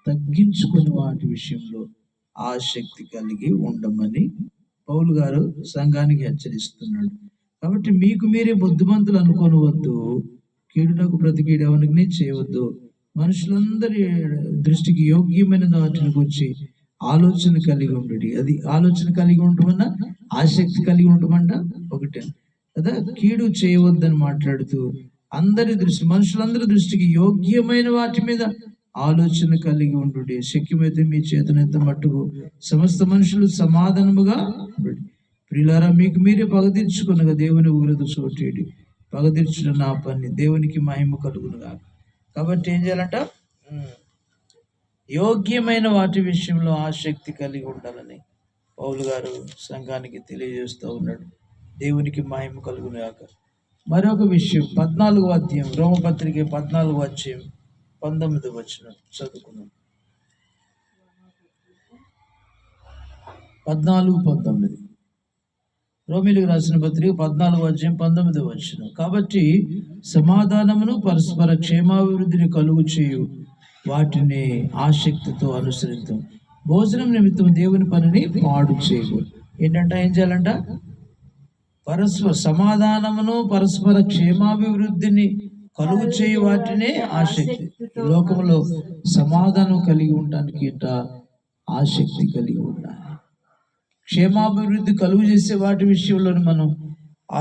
తగ్గించుకుని వాటి విషయంలో ఆసక్తి కలిగి ఉండమని పౌలు గారు సంఘానికి హెచ్చరిస్తున్నాడు. కాబట్టి మీకు మీరే బుద్ధిమంతులు అనుకోనవద్దు, కీడునకు ప్రతి కీడు ఎవరికి చేయవద్దు. మనుషులందరి దృష్టికి యోగ్యమైన వాటిని గురించి ఆలోచన కలిగి ఉండడు. అది ఆలోచన కలిగి ఉండమన్నా ఆసక్తి కలిగి ఉండమంట ఒకటే కదా. కీడు చేయవద్దని మాట్లాడుతూ అందరి దృష్టి, మనుషులందరి దృష్టికి యోగ్యమైన వాటి మీద ఆలోచన కలిగి ఉండు. శక్యమైతే మీ చేతనైతే మట్టుకు సమస్త మనుషులు సమాధానముగా ఉండు. ప్రియులారా, మీకు మీరే పగదీర్చుకునగా దేవుని ఉగ్రత చోటేడి. పగదీర్చుట నా పని, దేవునికి మహిమ కలుగునుగా. కాబట్టి ఏం చేయాలంట? యోగ్యమైన వాటి విషయంలో ఆసక్తి కలిగి ఉండాలని పౌలు గారు సంఘానికి తెలియజేస్తూ ఉన్నాడు. దేవునికి మహిమ కలుగునుగాక. మరొక విషయం 14వ అధ్యాయం, రోమపత్రిక 14వ అధ్యాయం 19వ వచనం చదువుకున్నాం. 14-19 రోమీయులకు రాసిన పత్రిక 14వ అధ్యాయం 19వ వచనం. కాబట్టి సమాధానమును పరస్పర క్షేమాభివృద్ధిని కలుగు చేయు వాటిని ఆసక్తితో అనుసరిద్దాం. భోజనం నిమిత్తం దేవుని పనిని పాడు చేయకూడదు. ఏంటంట? ఏం చేయాలంట? పరస్పర సమాధానమును పరస్పర క్షేమాభివృద్ధిని కలుగు చేయు వాటినే ఆసక్తి. లోకంలో సమాధానం కలిగి ఉండడానికి ఇట ఆసక్తి కలిగి ఉండాలి. క్షేమాభివృద్ధి కలుగు చేసే వాటి విషయంలోనే మనం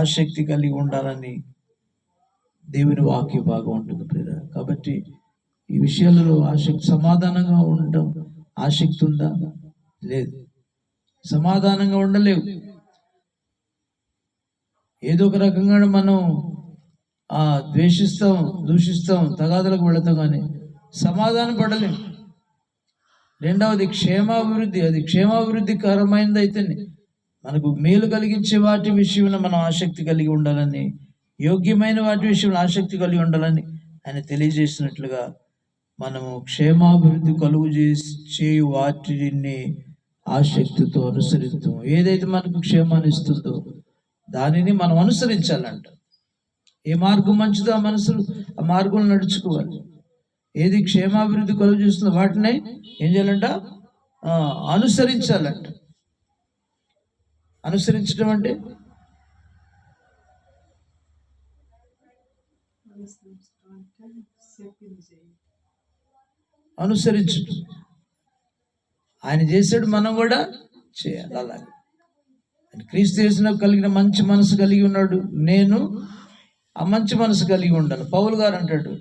ఆసక్తి కలిగి ఉండాలని దేవుని వాక్య భాగం ఉంటుంది ప్రియులారా. కాబట్టి ఈ విషయాలలో ఆసక్తి, సమాధానంగా ఉండటం ఆసక్తి ఉందా? లేదు. సమాధానంగా ఉండలేవు. ఏదో ఒక రకంగా మనం ద్వేషిస్తాం, దూషిస్తాం, తగాదులకు వెళతాం, కానీ సమాధానం పడలేము. రెండవది క్షేమాభివృద్ధి. అది క్షేమాభివృద్ధికరమైనది అయితేనే మనకు మేలు కలిగించే వాటి విషయంలో మనం ఆసక్తి కలిగి ఉండాలని, యోగ్యమైన వాటి విషయంలో ఆసక్తి కలిగి ఉండాలని ఆయన తెలియజేసినట్లుగా మనము క్షేమాభివృద్ధి కలుగు చేయు వాటిని ఆసక్తితో అనుసరిస్తాం. ఏదైతే మనకు క్షేమాన్ని ఇస్తుందో దానిని మనం అనుసరించాలంట. ఏ మార్గం మంచిదో ఆ మార్గంలో నడుచుకోవాలి. ఏది క్షేమాభివృద్ధి కలుగు చేస్తుందో వాటిని ఏం చేయాలంట? అనుసరించాలంట. అనుసరించడం అంటే అనుసరించడం. ఆయన చేసాడు, మనం కూడా చేయాలి. అలాగే క్రీస్తు యేసునకు కలిగిన మంచి మనసు కలిగి ఉన్నాడు. నేను ఆ మంచి మనసు కలిగి ఉండాలి. పౌలు గారు అంటాడు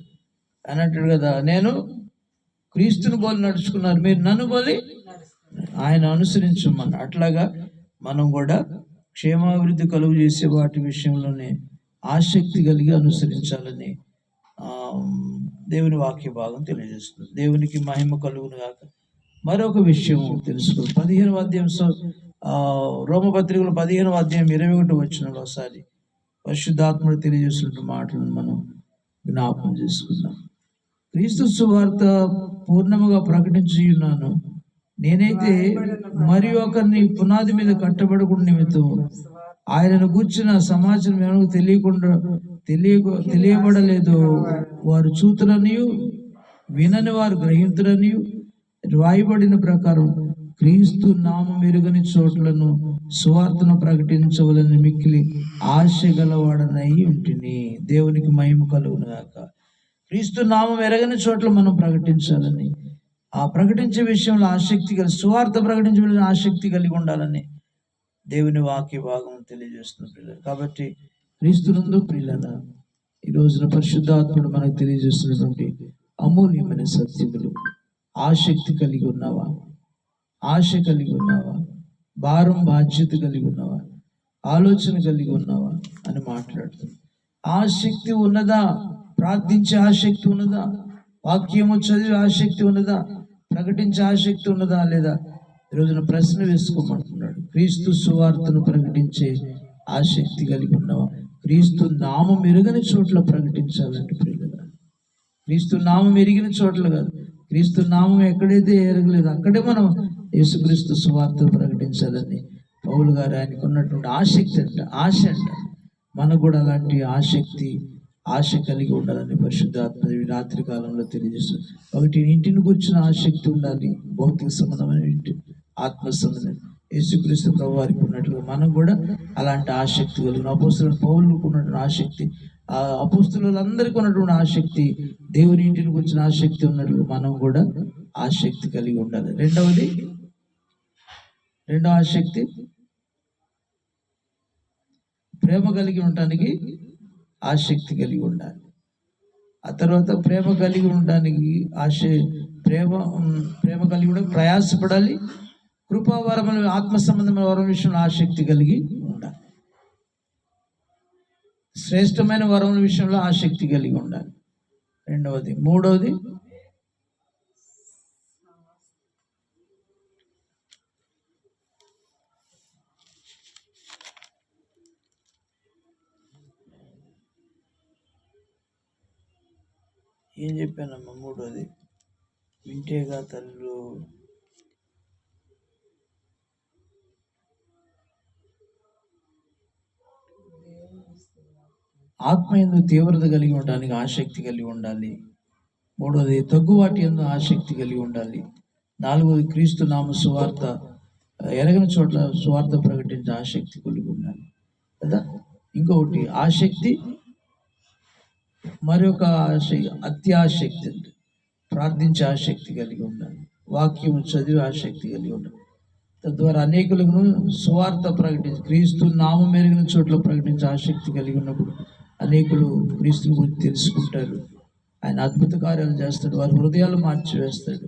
కదా, నేను క్రీస్తుని పోలి నడుచుకున్నారు, మీరు నన్ను పోలి ఆయన అనుసరించమని. అట్లాగా మనం కూడా క్షేమాభివృద్ధి కలుగు చేసే వాటి విషయంలోనే ఆసక్తి కలిగి అనుసరించాలని దేవుని వాక్య భాగం తెలియజేస్తుంది. దేవునికి మహిమ కలుగును గాక. మరొక విషయం తెలుసుకో. 15వ అధ్యాయం రోమపత్రికలు 15వ అధ్యాయం 21వ వచనంలో ఒకసారి పరిశుద్ధాత్ముడు తెలియజేస్తున్న మాటలను మనం జ్ఞాపకం చేసుకుందాం. క్రీస్తు సువార్త పూర్ణముగా ప్రకటించి ఉన్నాను, నేనైతే మరి ఒకరిని పునాది మీద కట్టబడకుండా నిమిత్తం ఆయనను గూర్చిన సమాచారం ఏమో తెలియబడలేదు. వారు చూతులనియు వినని వారు గ్రహింతులనియు రాయబడిన ప్రకారం క్రీస్తు నామం ఎరుగని చోట్లను సువార్తను ప్రకటించవలని మిక్కిలి ఆశ గలవాడనై ఉంటిని. దేవునికి మహిమ కలుగును గాక. క్రీస్తు నామం ఎరగని చోట్ల మనం ప్రకటించాలని, ఆ ప్రకటించే విషయంలో ఆసక్తి కలిగి, సువార్త ప్రకటించే ఆసక్తి కలిగి ఉండాలని దేవుని వాక్య భాగం తెలియజేస్తున్న ప్రియులు. కాబట్టి క్రీస్తునందు ప్రియులన ఈ రోజున పరిశుద్ధాత్ముడు మనకు తెలియజేస్తున్నటువంటి అమూల్యమైన సత్యములు. ఆసక్తి కలిగి ఉన్నావా? ఆశ కలిగి ఉన్నావా? భారం బాధ్యత కలిగి ఉన్నావా? ఆలోచన కలిగి ఉన్నావా అని మాట్లాడుతుంది. ఆసక్తి ఉన్నదా? ప్రార్థించే ఆసక్తి ఉన్నదా? వాక్యము చదివే ఆసక్తి ఉన్నదా? ప్రకటించే ఆసక్తి ఉన్నదా? లేదా? ఈరోజున ప్రశ్న వేసుకోమంటున్నాడు. క్రీస్తు సువార్తను ప్రకటించే ఆసక్తి కలిగి ఉన్నావా? క్రీస్తు నామం ఎరగని చోట్ల ప్రకటించాలంటే ప్రియులుగా, క్రీస్తు నామం ఎరిగిన చోట్ల కాదు, క్రీస్తు నామం ఎక్కడైతే ఎరగలేదు అక్కడే మనం యేసుక్రీస్తు సువార్తను ప్రకటించాలని పౌలు గారు ఆయనకు ఉన్నటువంటి ఆసక్తి ఆశ అంట. మనకు కూడా అలాంటి ఆసక్తి, ఆశ కలిగి ఉండాలని పరిశుద్ధాత్మ రాత్రి కాలంలో తెలియజేస్తుంది. ఒకటి ఇంటిని కూర్చున్న ఆసక్తి ఉండాలి, భౌతిక సంబంధమైన ఇంటి, ఆత్మ సంబంధమైన యేసుక్రీస్తు ప్రభు వారికి ఉన్నట్లుగా మనం కూడా అలాంటి ఆసక్తి కలిగిన అపోస్తలుడు పౌలుకు ఉన్నటువంటి ఆసక్తి, ఆ అపోస్తలులందరికీ ఉన్నటువంటి ఆసక్తి, దేవుని ఇంటిని కూర్చున్న ఆసక్తి ఉన్నట్లుగా మనం కూడా ఆసక్తి కలిగి ఉండాలి. రెండవ ఆసక్తి ప్రేమ కలిగి ఉండటానికి ఆసక్తి కలిగి ఉండాలి. ఆ తర్వాత ప్రేమ కలిగి ఉండడానికి ప్రేమ కలిగి ఉండ ప్రయాసపడాలి. కృపావరములు, ఆత్మ సంబంధమైన వరం విషయంలో ఆసక్తి కలిగి ఉండాలి. శ్రేష్టమైన వరముల విషయంలో ఆసక్తి కలిగి ఉండాలి. రెండవది. మూడవది ఏం చెప్పానమ్మా? మూడోది వింటేగా తల్లు ఆత్మ యందు తీవ్రత కలిగి ఉండడానికి ఆసక్తి కలిగి ఉండాలి. మూడోది తగ్గువాటి యందు ఆసక్తి కలిగి ఉండాలి. నాలుగోది క్రీస్తు నామ సువార్త ఎరగని చోట్ల సువార్త ప్రకటించే ఆసక్తి కలిగి ఉండాలి కదా. ఇంకొకటి ఆసక్తి, మరొక అత్యాసక్తి, ప్రార్థించే ఆసక్తి కలిగి ఉండాలి. వాక్యం చదివే ఆసక్తి కలిగి ఉండాలి. తద్వారా అనేకులను సువార్త ప్రకటించి క్రీస్తు నామం మెరిగిన చోట్ల ప్రకటించే ఆసక్తి కలిగి ఉన్నప్పుడు అనేకులు క్రీస్తుని గురించి తెలుసుకుంటారు. ఆయన అద్భుత కార్యాలు చేస్తాడు, వారి హృదయాలు మార్చివేస్తాడు.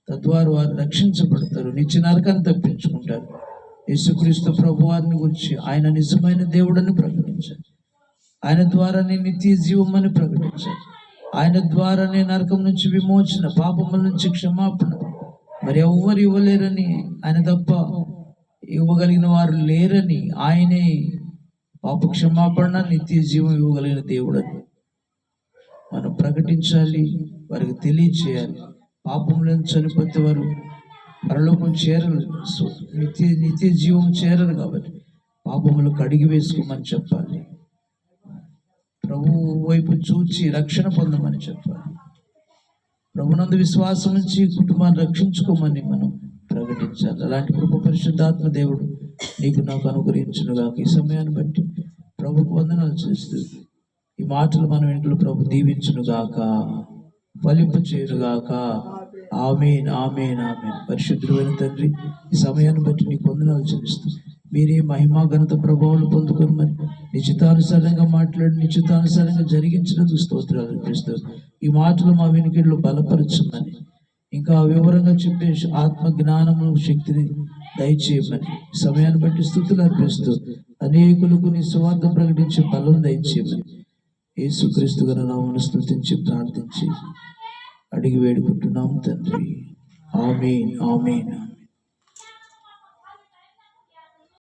తద్వారా వారు రక్షించబడతారు, నిత్య నరకాన్ని తప్పించుకుంటారు. యేసుక్రీస్తు ప్రభు వారిని గురించి ఆయన నిజమైన దేవుడని ప్రకటించారు. ఆయన ద్వారానే నిత్య జీవం అని ప్రకటించారు. ఆయన ద్వారానే నరకం నుంచి విమోచన, పాపముల నుంచి క్షమాపణ మరి ఎవ్వరు ఇవ్వలేరని, ఆయన తప్ప ఇవ్వగలిగిన వారు లేరని, ఆయనే పాప క్షమాపణ, నిత్య జీవం ఇవ్వగలిగిన దేవుడని మనం ప్రకటించాలి, వారికి తెలియచేయాలి. పాపములను చనిపోతే వారు పరలోకం చేరరు, నిత్య జీవం చేరరు. కాబట్టి పాపములు కడిగి వేసుకోమని చెప్పాలి. ప్రభు వైపు చూచి రక్షణ పొందమని చెప్పాలి. ప్రభునందు విశ్వాసం నుంచి కుటుంబాన్ని రక్షించుకోమని మనం ప్రకటించాలి. అలాంటి కృప పరిశుద్ధాత్మ దేవుడు నీకు నాకు అనుగ్రహించునుగాక. ఈ సమయాన్ని బట్టి ప్రభుకు వందనాలు చేస్తూ ఈ మాటలు మనం ఇంట్లో ప్రభు దీవించునుగాక, ఫలింప చేయునుగాక. ఆమేన్, ఆమేన్, ఆమేన్. పరిశుద్ధుడైన తండ్రి, ఈ సమయాన్ని బట్టి నీకు వందనాలు చెల్లిస్తూ మీరే మహిమా ఘనత ప్రభావాలు పొందుకోమని నిశ్చితానుసారంగా మాట్లాడి నిశ్చితానుసారంగా జరిగించినందుకు స్తోత్రాలు అర్పిస్తూ ఈ మాటలు మా వినికిడిలో బలపరచమని, ఇంకా వివరంగా చెప్పే ఆత్మ జ్ఞానము శక్తిని దయచేయమని సమయాన్ని బట్టి స్తుతులు అర్పిస్తూ అనేకులకు నీ సువార్త ప్రకటించే బలం దయచేయమని యేసుక్రీస్తు గారి నామమున స్తుతించి ప్రార్థించి అడిగి వేడుకుంటున్నాం తండ్రి. ఆమేన్, ఆమేన్.